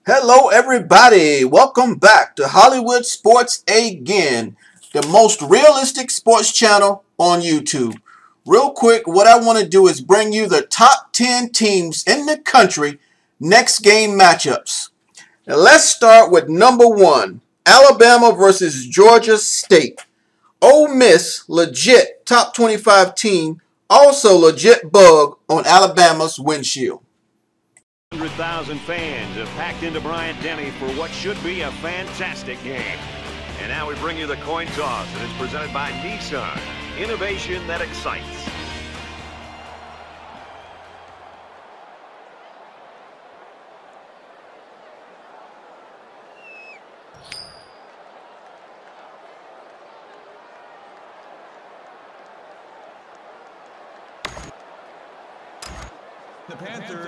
Hello everybody, welcome back to Hollywood Sports again, the most realistic sports channel on YouTube. Real quick, what I want to do is bring you the top 10 teams in the country next game matchups. Now let's start with number 1, Alabama versus Georgia State. Ole Miss, legit top 25 team, also legit bug on Alabama's windshield. 100,000 fans have packed into Bryant-Denny for what should be a fantastic game. And now we bring you the coin toss, and it's presented by Nissan. Innovation that excites.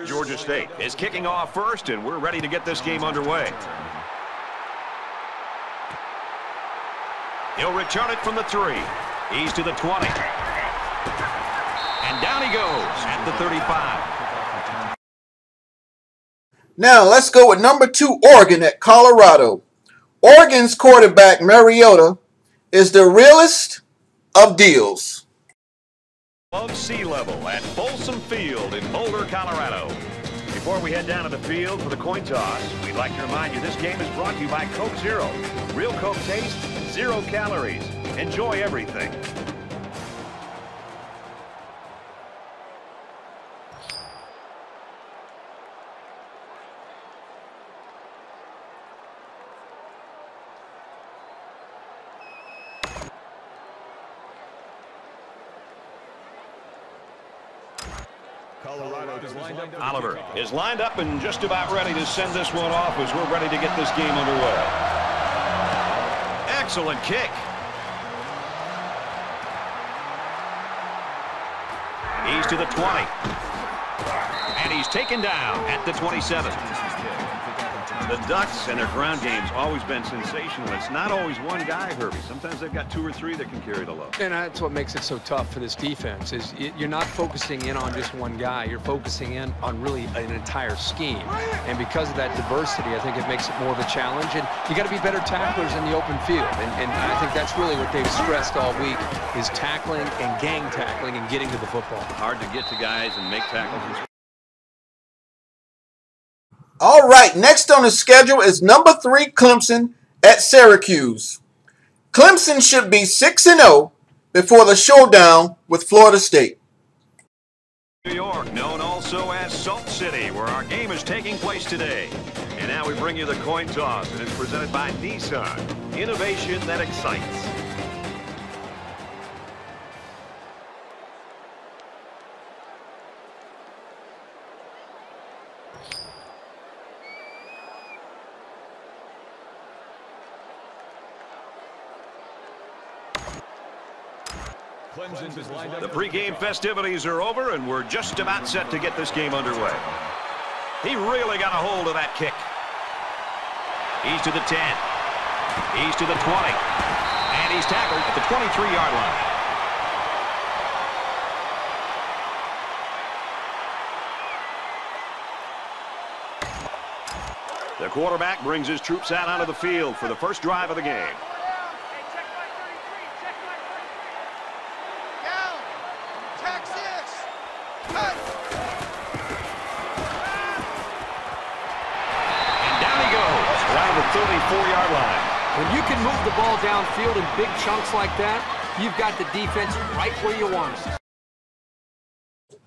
Georgia State is kicking off first, and we're ready to get this game underway. He'll return it from the 3. He's to the 20. And down he goes at the 35. Now let's go with number 2, Oregon at Colorado. Oregon's quarterback, Mariota, is the realest of deals. Above sea level at Folsom Field in Boulder, Colorado. Before we head down to the field for the coin toss, we'd like to remind you this game is brought to you by Coke Zero. Real Coke taste, 0 calories. Enjoy everything. Oliver is lined up and just about ready to send this one off as we're ready to get this game underway. Excellent kick. He's to the 20. And he's taken down at the 27. The Ducks and their ground game's always been sensational. It's not always one guy, Herbie. Sometimes they've got 2 or 3 that can carry the load. And that's what makes it so tough for this defense is you're not focusing in on just one guy. You're focusing in on really an entire scheme. And because of that diversity, I think it makes it more of a challenge. And you got to be better tacklers in the open field. And I think that's really what they've stressed all week is tackling and gang tackling and getting to the football. Hard to get to guys and make tackles. All right, next on the schedule is number 3, Clemson at Syracuse. Clemson should be 6-0 before the showdown with Florida State. New York, known also as Salt City, where our game is taking place today. And now we bring you the coin toss, and it's presented by Nissan. Innovation that excites. The pregame festivities are over, and we're just about set to get this game underway. He really got a hold of that kick. He's to the 10. He's to the 20. And he's tackled at the 23-yard line. The quarterback brings his troops out onto the field for the first drive of the game. And down he goes around the 34-yard line. When you can move the ball downfield in big chunks like that, you've got the defense right where you want it.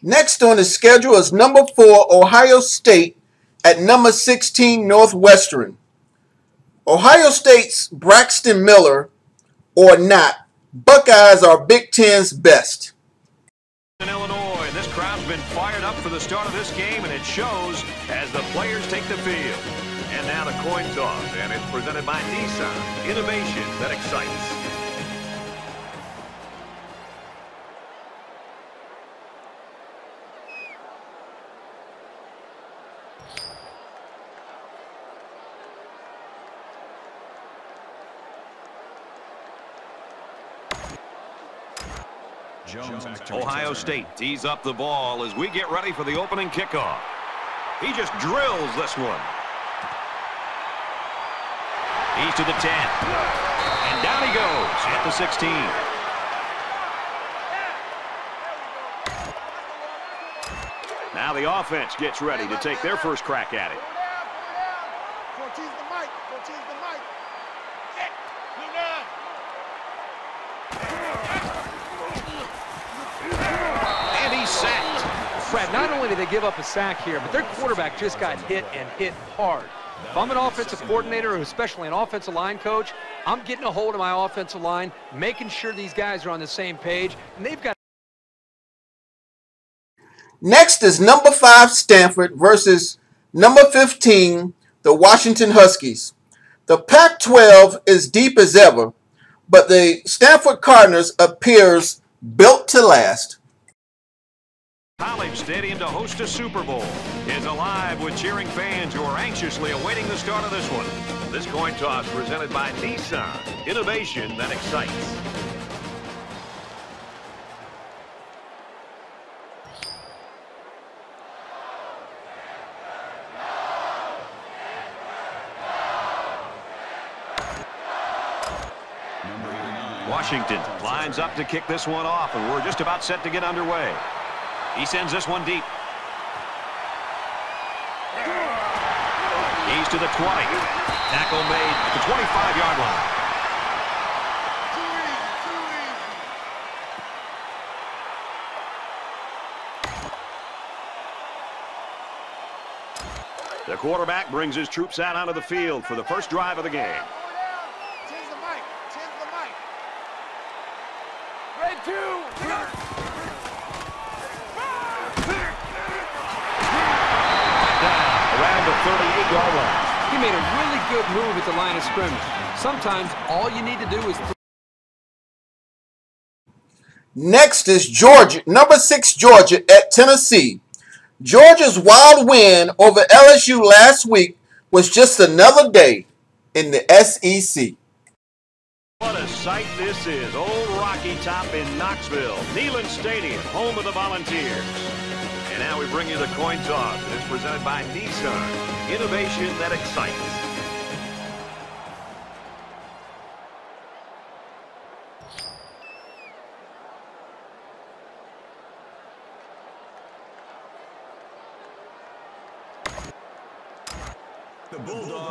Next on the schedule is number 4, Ohio State at number 16, Northwestern. Ohio State's Braxton Miller or not, Buckeyes are Big Ten's best. In Illinois, this crowd's been fired up for the start of this game, and it shows as the players take the field. And now the coin toss, and it's presented by Nissan. Innovation that excites. Ohio State tees up the ball as we get ready for the opening kickoff. He just drills this one. He's to the 10. And down he goes at the 16. Now the offense gets ready to take their first crack at it. And he's sacked. Brad, not only did they give up a sack here, but their quarterback just got hit and hit hard. If I'm an offensive coordinator, or especially an offensive line coach, I'm getting a hold of my offensive line, making sure these guys are on the same page, and they've got. Next is number 5 Stanford versus number 15, the Washington Huskies. The Pac-12 is deep as ever, but the Stanford Cardinals appears built to last. College Stadium to host a Super Bowl is alive with cheering fans who are anxiously awaiting the start of this one. This coin toss presented by Nissan, innovation that excites. Washington lines up to kick this one off, and we're just about set to get underway. He sends this one deep. He's to the 20. Tackle made at the 25-yard line. The quarterback brings his troops out onto the field for the first drive of the game. Around the 38-yard line. He made a really good move at the line of scrimmage. Sometimes all you need to do is. Next is Georgia, number 6 Georgia at Tennessee. Georgia's wild win over LSU last week was just another day in the SEC. What a sight this is. Old Rocky Top in Knoxville. Neyland Stadium, home of the Volunteers. And now we bring you the coin toss. It's presented by Nissan. Innovation that excites.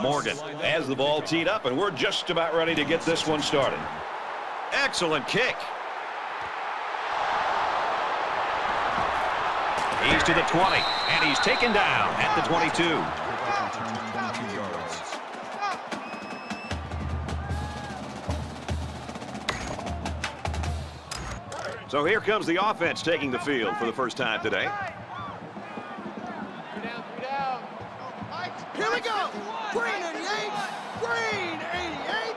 Morgan has the ball teed up, and we're just about ready to get this one started. Excellent kick. He's to the 20, and he's taken down at the 22. So here comes the offense taking the field for the first time today. Here we go. Green 88. Green 88.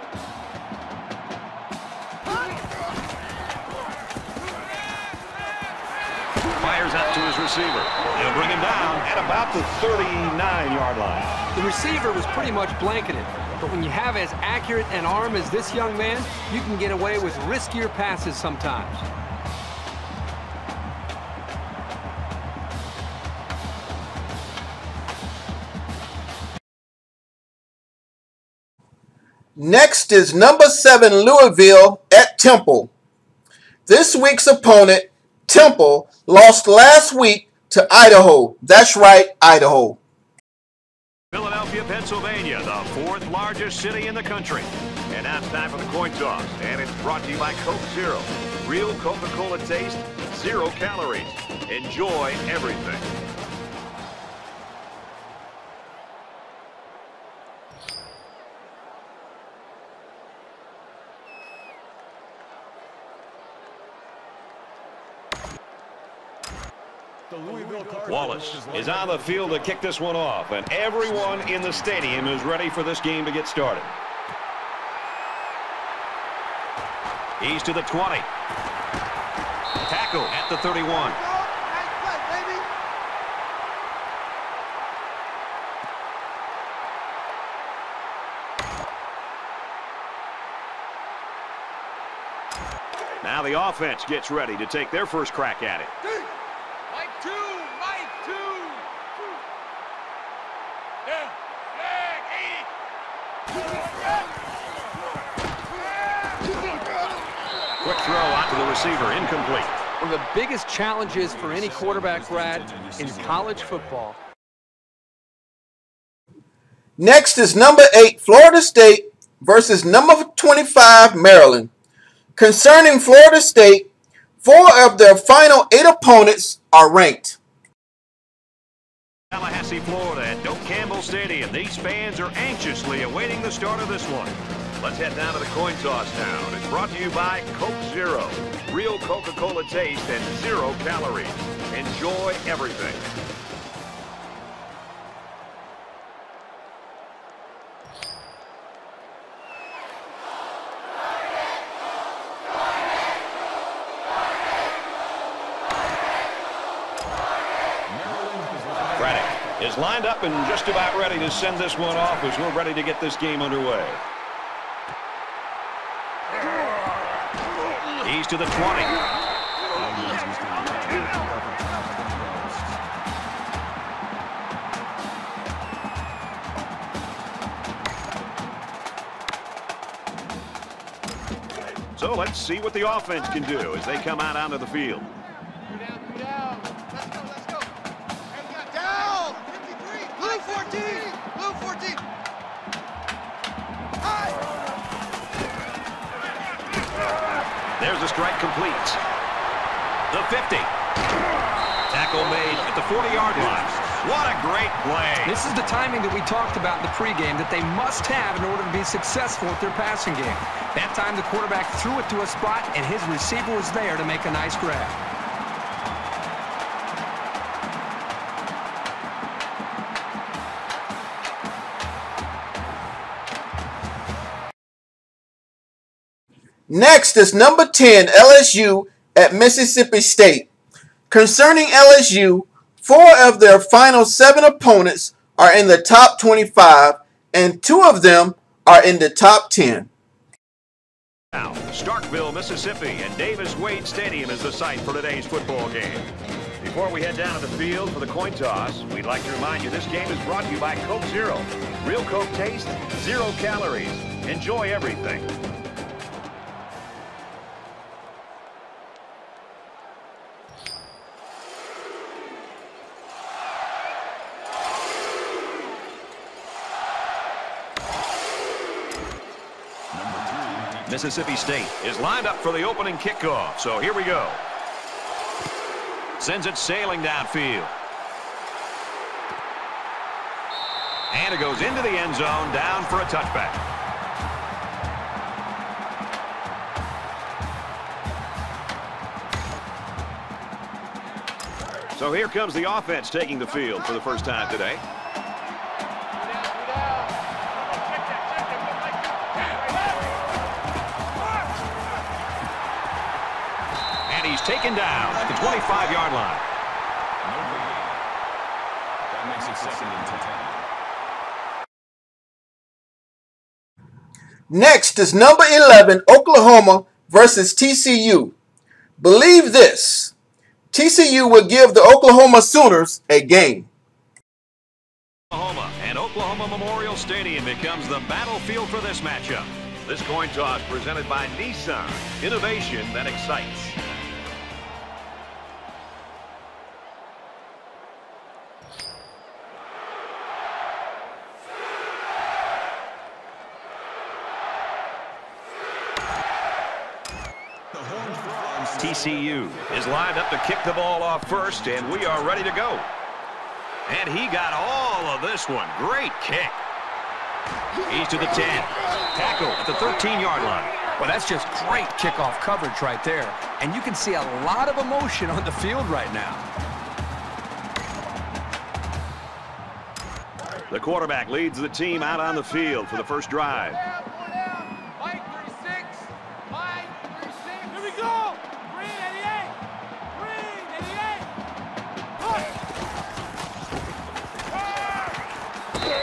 Fires out to his receiver. He'll bring him down at about the 39-yard line. The receiver was pretty much blanketed, but when you have as accurate an arm as this young man, you can get away with riskier passes sometimes. Next is number 7 Louisville at Temple. This week's opponent, Temple, lost last week to Idaho. That's right, Idaho. Philadelphia, Pennsylvania, the 4th largest city in the country. And now it's time for the coin toss. And it's brought to you by Coke Zero. Real Coca-Cola taste, 0 calories. Enjoy everything. Wallace is on the field to kick this one off, and everyone in the stadium is ready for this game to get started. He's to the 20. Tackle at the 31. Now the offense gets ready to take their first crack at it. Quick throw out to the receiver, incomplete. One of the biggest challenges for any quarterback, Brad, in college football. Next is number 8, Florida State versus number 25, Maryland. Concerning Florida State, 4 of their final 8 opponents are ranked. Tallahassee, Florida at Doak Campbell Stadium. These fans are anxiously awaiting the start of this one. Let's head down to the coin toss now. It's brought to you by Coke Zero. Real Coca-Cola taste and 0 calories. Enjoy everything. Is lined up and just about ready to send this one off as we're ready to get this game underway. He's to the 20. So let's see what the offense can do as they come out onto the field. There's a strike complete. The 50. Tackle made at the 40-yard line. What a great play. This is the timing that we talked about in the pregame that they must have in order to be successful with their passing game. That time the quarterback threw it to a spot and his receiver was there to make a nice grab. Next is number 10, LSU at Mississippi State. Concerning LSU, 4 of their final 7 opponents are in the top 25, and 2 of them are in the top 10. Now, Starkville, Mississippi, and Davis-Wade Stadium is the site for today's football game. Before we head down to the field for the coin toss, we'd like to remind you this game is brought to you by Coke Zero. Real Coke taste, 0 calories. Enjoy everything. Mississippi State is lined up for the opening kickoff, so here we go. Sends it sailing downfield. And it goes into the end zone, down for a touchback. So here comes the offense taking the field for the first time today. He's taken down at the 25-yard line. That makes it 2nd and 10. Next is number 11, Oklahoma versus TCU. Believe this, TCU will give the Oklahoma Sooners a game. Oklahoma and Oklahoma Memorial Stadium becomes the battlefield for this matchup. This coin toss presented by Nissan, innovation that excites. TCU is lined up to kick the ball off first, and we are ready to go. And he got all of this one. Great kick. He's to the 10. Tackle at the 13-yard line. Well, that's just great kickoff coverage right there. And you can see a lot of emotion on the field right now. The quarterback leads the team out on the field for the first drive.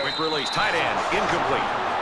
Quick release, tight end, incomplete.